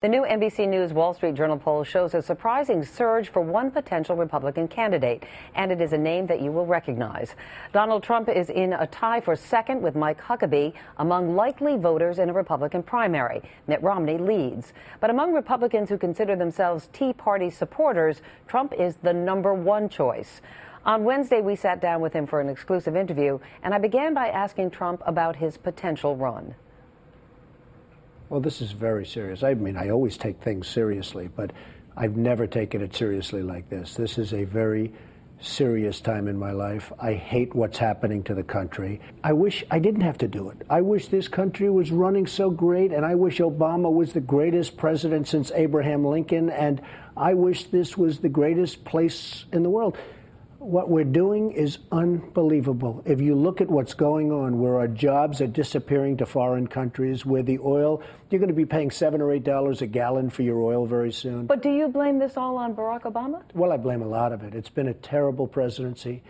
The new NBC News Wall Street Journal poll shows a surprising surge for one potential Republican candidate, and it is a name that you will recognize. Donald Trump is in a tie for second with Mike Huckabee among likely voters in a Republican primary. Mitt Romney leads. But among Republicans who consider themselves Tea Party supporters, Trump is the #1 choice. On Wednesday, we sat down with him for an exclusive interview, and I began by asking Trump about his potential run. Well, this is very serious. I mean, I always take things seriously, but I've never taken it seriously like this. This is a very serious time in my life. I hate what's happening to the country. I wish I didn't have to do it. I wish this country was running so great, and I wish Obama was the greatest president since Abraham Lincoln, and I wish this was the greatest place in the world. What we're doing is unbelievable. If you look at what's going on, where our jobs are disappearing to foreign countries, where the oil, you're going to be paying $7 or $8 a gallon for your oil very soon. But do you blame this all on Barack Obama? Well, I blame a lot of it. It's been a terrible presidency.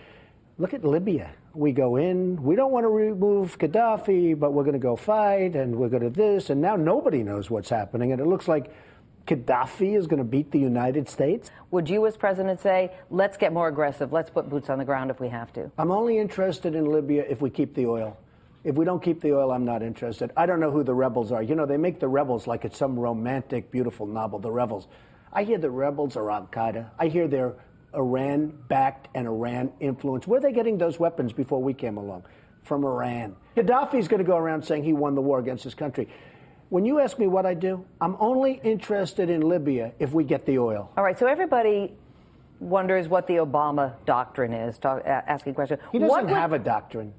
Look at Libya. We go in, we don't want to remove Gaddafi, but we're going to go fight, and we're going to this, and now nobody knows what's happening, and it looks like Gaddafi is going to beat the United States. Would you as president say, let's get more aggressive, let's put boots on the ground if we have to? I'm only interested in Libya if we keep the oil. If we don't keep the oil, I'm not interested. I don't know who the rebels are. You know, they make the rebels like it's some romantic, beautiful novel, the rebels. I hear the rebels are al-Qaeda. I hear they're Iran-backed and Iran-influenced. Where are they getting those weapons before we came along? From Iran. Gaddafi's going to go around saying he won the war against his country. When you ask me what I do, I'm only interested in Libya if we get the oil. All right, so everybody wonders what the Obama doctrine is, asking questions. He doesn't have a doctrine.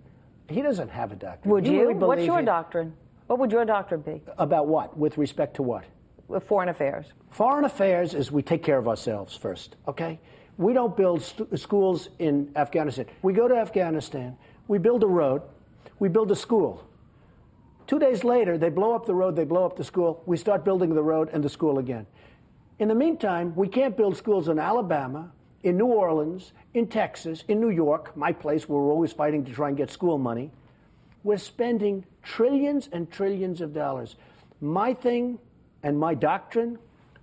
He doesn't have a doctrine. Would you? What's your doctrine? What would your doctrine be? About what? With respect to what? Foreign affairs. Foreign affairs is we take care of ourselves first, okay? We don't build schools in Afghanistan. We go to Afghanistan, we build a road, we build a school. 2 days later, they blow up the road, they blow up the school. We start building the road and the school again. In the meantime, we can't build schools in Alabama, in New Orleans, in Texas, in New York, my place where we're always fighting to try and get school money. We're spending trillions and trillions of dollars. My thing and my doctrine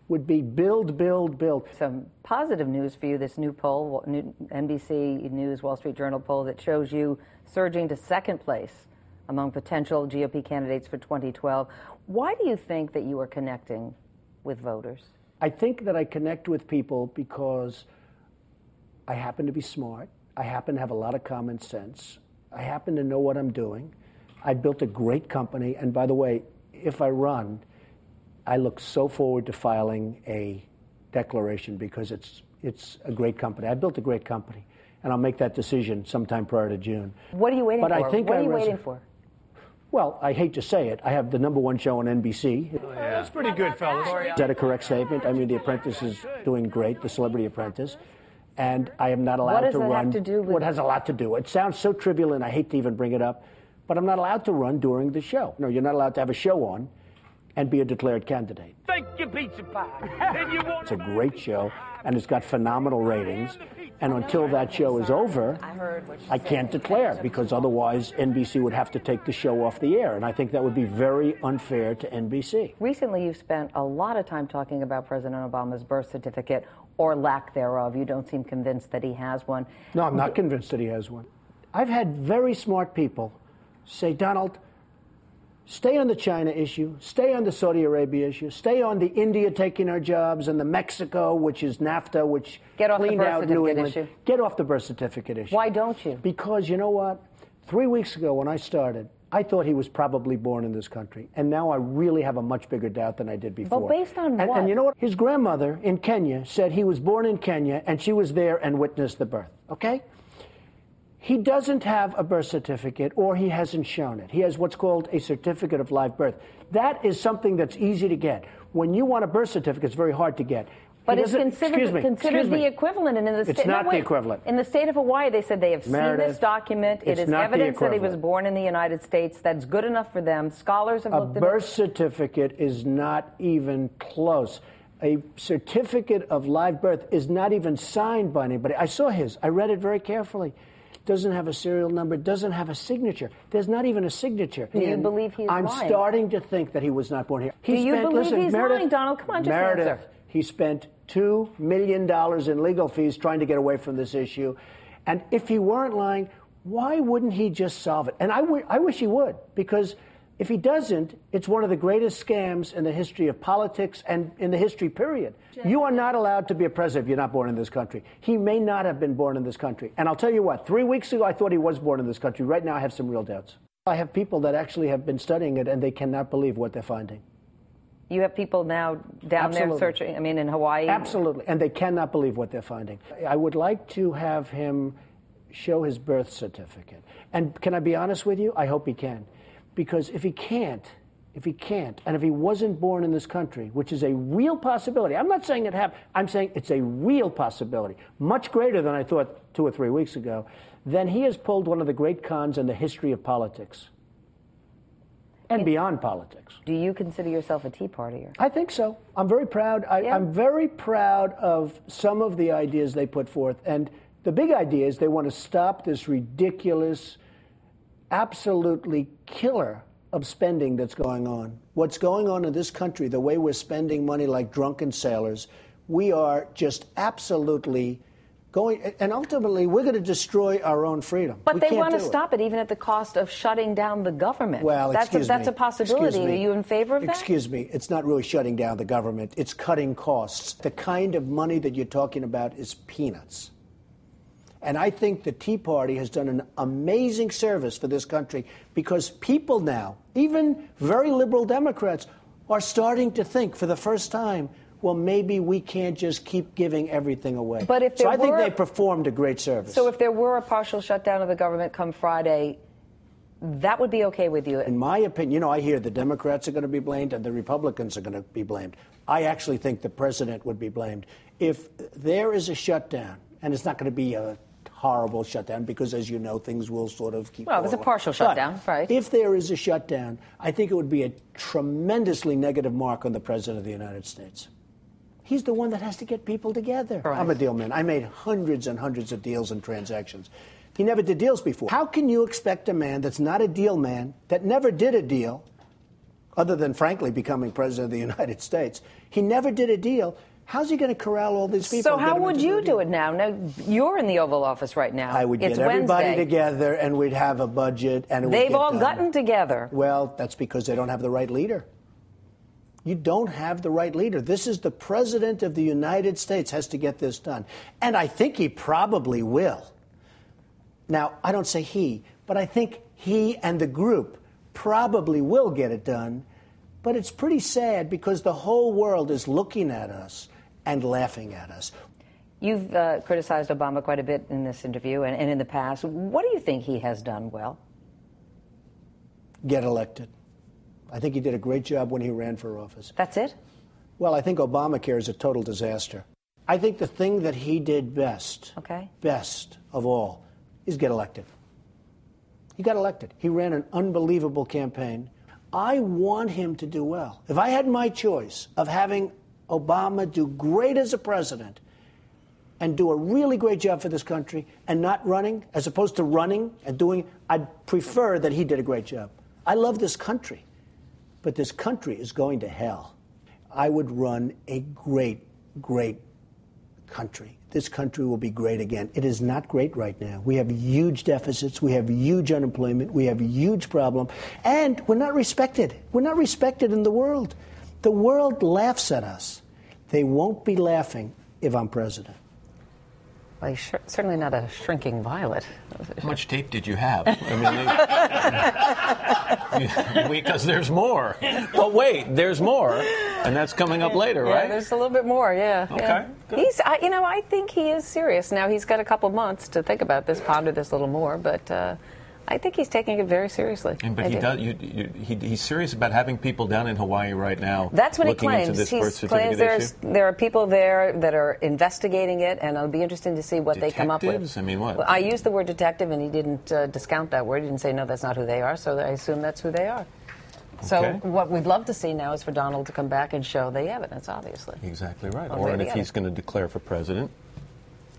would be build, build, build. Some positive news for you, this new poll, new NBC News Wall Street Journal poll that shows you surging to second place among potential GOP candidates for 2012. Why do you think that you are connecting with voters? I think that I connect with people because I happen to be smart. I happen to have a lot of common sense. I happen to know what I'm doing. I built a great company. And by the way, if I run, I look so forward to filing a declaration because it's a great company. I built a great company. And I'll make that decision sometime prior to June. What are you waiting for? What are you waiting for? Well, I hate to say it. I have the #1 show on NBC. Oh, yeah. That's pretty good, fellas. Is that a correct statement? I mean, The Apprentice is doing great, The Celebrity Apprentice. And I am not allowed to run. What does that have to do with Well, it has a lot to do. It sounds so trivial, and I hate to even bring it up, but I'm not allowed to run during the show. No, you're not allowed to have a show on and be a declared candidate. Thank you, pizza pie. It's a great show, and it's got phenomenal ratings. And until that show is over, I can't declare, because otherwise NBC would have to take the show off the air. And I think that would be very unfair to NBC. Recently, you've spent a lot of time talking about President Obama's birth certificate, or lack thereof. You don't seem convinced that he has one. No, I'm not convinced that he has one. I've had very smart people say, Donald, stay on the China issue, stay on the Saudi Arabia issue, stay on the India taking our jobs, and the Mexico, which is NAFTA, which cleaned out New England. Issue. Get off the birth certificate issue. Why don't you? Because you know what? 3 weeks ago when I started, I thought he was probably born in this country. And now I really have a much bigger doubt than I did before. But based on what? And you know what? His grandmother in Kenya said he was born in Kenya, and she was there and witnessed the birth. Okay? He doesn't have a birth certificate, or he hasn't shown it. He has what's called a certificate of live birth. That is something that's easy to get. When you want a birth certificate, it's very hard to get. But it's considered the equivalent. And in the it's not the equivalent. In the state of Hawaii, they said they have Meredith, seen this document. It is evidence that he was born in the United States. That's good enough for them. Scholars have looked at it. A birth certificate is not even close. A certificate of live birth is not even signed by anybody. I saw his. I read it very carefully. doesn't have a serial number, doesn't have a signature. There's not even a signature. Do you believe he's lying? I'm starting to think that he was not born here. Do you believe he's lying, Donald? Come on, just Meredith, answer. he spent $2 million in legal fees trying to get away from this issue. And if he weren't lying, why wouldn't he just solve it? And I wish he would, because if he doesn't, it's one of the greatest scams in the history of politics and in the history, period. You are not allowed to be a president if you're not born in this country. He may not have been born in this country. And I'll tell you what, 3 weeks ago, I thought he was born in this country. Right now, I have some real doubts. I have people that actually have been studying it, and they cannot believe what they're finding. You have people now down there searching, I mean, in Hawaii? Absolutely, and they cannot believe what they're finding. I would like to have him show his birth certificate. And can I be honest with you? I hope he can. Because if he can't, and if he wasn't born in this country, which is a real possibility, I'm not saying it happened, I'm saying it's a real possibility, much greater than I thought 2 or 3 weeks ago, then he has pulled one of the great cons in the history of politics. And beyond politics. Do you consider yourself a Tea Partier? I think so. I'm very proud. I'm very proud of some of the ideas they put forth. And the big idea is they want to stop this ridiculous, absolutely killer of spending that's going on. What's going on in this country, the way we're spending money like drunken sailors, we are just absolutely going, and ultimately we're going to destroy our own freedom. But they want to stop it even at the cost of shutting down the government. Well, that's a possibility. Are you in favor of that? Excuse me. It's not really shutting down the government. It's cutting costs. The kind of money that you're talking about is peanuts. And I think the Tea Party has done an amazing service for this country because people now, even very liberal Democrats, are starting to think for the first time, well, maybe we can't just keep giving everything away. But if I think they performed a great service. So if there were a partial shutdown of the government come Friday, that would be okay with you? In my opinion, I hear the Democrats are going to be blamed and the Republicans are going to be blamed. I actually think the president would be blamed. If there is a shutdown, and it's not going to be a horrible shutdown because, as you know, things will sort of keep going. Well, there's a partial shutdown, right? If there is a shutdown, I think it would be a tremendously negative mark on the President of the United States. He's the one that has to get people together. Right. I'm a deal man. I made hundreds and hundreds of deals and transactions. He never did deals before. How can you expect a man that's not a deal man, that never did a deal, other than, frankly, becoming President of the United States? He never did a deal. How's he going to corral all these people? So how would you do it now? Now, you're in the Oval Office right now. I would get everybody together, and we'd have a budget, and they've all gotten together. Well, that's because they don't have the right leader. You don't have the right leader. This is the President of the United States has to get this done. And I think he probably will. Now, I don't say he, but I think he and the group probably will get it done. But it's pretty sad because the whole world is looking at us and laughing at us. You've criticized Obama quite a bit in this interview and in the past. What do you think he has done well? Get elected. I think he did a great job when he ran for office. That's it? Well, I think Obamacare is a total disaster. I think the thing that he did best, best of all, is get elected. He got elected. He ran an unbelievable campaign. I want him to do well. If I had my choice of having Obama do great as a president and do a really great job for this country and not running, as opposed to running and doing, I'd prefer that he did a great job. I love this country. But this country is going to hell. I would run a great, great country. This country will be great again. It is not great right now. We have huge deficits. We have huge unemployment. We have a huge problem. And we're not respected. We're not respected in the world. The world laughs at us. They won't be laughing if I'm president. Well, he's certainly not a shrinking violet. How much tape did you have? I mean, because there's more. But wait, there's more, and that's coming up later, right? Yeah, there's a little bit more. Yeah. Okay. Yeah. Good. I think he is serious. Now he's got a couple months to think about this, ponder this a little more, but. I think he's taking it very seriously. But he's serious about having people down in Hawaii right now. That's what he claims. Into this birth He claims there are people there that are investigating it, and it'll be interesting to see what they come up with. I mean, what? Well, I used the word detective, and he didn't discount that word. He didn't say, no, that's not who they are, so I assume that's who they are. Okay. So what we'd love to see now is for Donald to come back and show the evidence, obviously. Exactly right. Or if he's going to declare for president,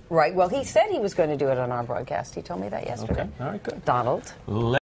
Right. Well, he said he was going to do it on our broadcast. He told me that yesterday. Okay. All right, good. Donald.